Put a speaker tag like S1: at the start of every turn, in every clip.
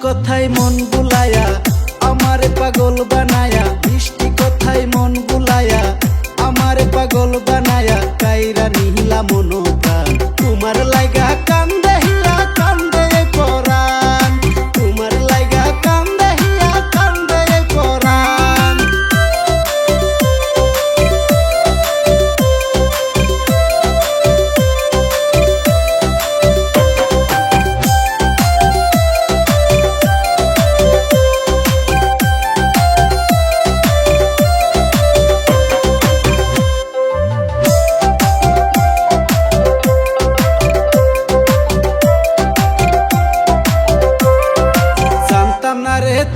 S1: কথায় মন বুলায়া আমারে পাগল বানায়া, মিষ্টি কথায় মন বুলায়া আমারে পাগল বানায়া, কাইরা নিহিলা মন প্রাণ তোমার লাইগা কান্দে হিয়া কান্দে পরাণ, তোমার লাইগা কান্দে হিয়া কান্দে পরাণ।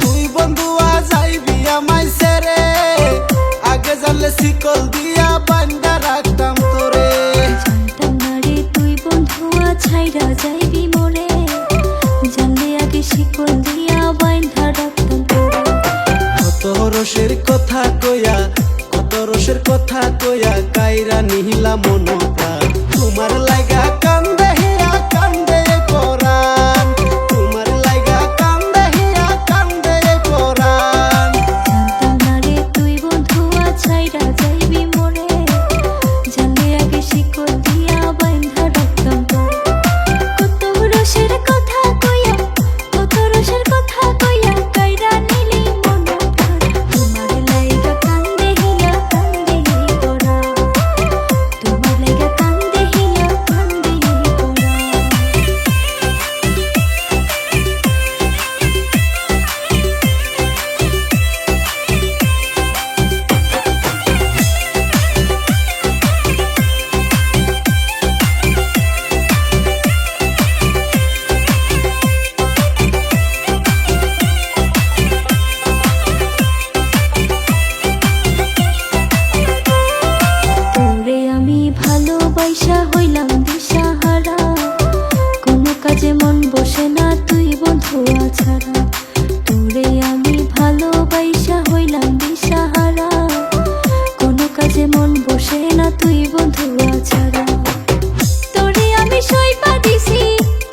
S1: তুই বন্ধুয়া যাইবি আমায় ছেড়ে, আগে জানলে শিকল দিয়া বান্ধা রাখতাম তোরে।
S2: জানতাম না রে তুই বন্ধুয়া ছাইরা যাইবি মোরে, জানলে আগে শিকল দিয়া বান্ধা রাখতাম তোরে।
S1: কত রসের কথা কইয়া, কত রসের কথা কইয়া কাইরা নিহিলা মন প্রাণ, তোমার লাইগা কান্দে হিয়া কান্দে পরাণ, তোমার লাইগা কান্দে হিয়া কান্দে পরাণ।
S2: জানতাম না রে তুই বন্ধুয়া ছাইরা যাইবি মোরে, জানলে আগে শিকল দিয়া বান্ধা রাখতাম তোরে। কত রসের কথা কইয়া, কত রসের কথা কইয়া কাইরা নিলি মন প্রাণ, তোমার লাইগা কান্দে হিয়া কান্দে পরাণ, তোমার লাইগা কান্দে হিয়া কান্দে পরাণ। তোরে আমি ভালোবাসা হইলাম দিশাহারা, কোনো কাজে মন বসে না তুই বন্ধুয়া ছাড়া। তোরে আমি ভালোবাসা হইলাম দিশাহারা, কোনো কাজে মন বসে না তুই বন্ধুয়া ছাড়া। তোরে আমি সইপা দিছি,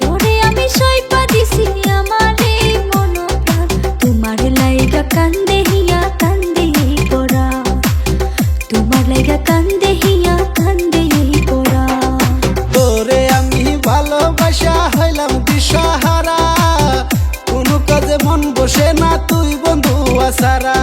S2: তোরে আমি সইপা দিছি আমার এই মন প্রাণ, তোমার লাইগা কান্দে হিয়া কান্দে পড়া, তোমার লাইগা কান্দে হিয়া কান্দে পড়া।
S1: তোরে আমি ভালোবাসা হইলাম দিশাহারা, কোনো কাজে মন বসে না তুই বন্ধুয়া ছাড়া।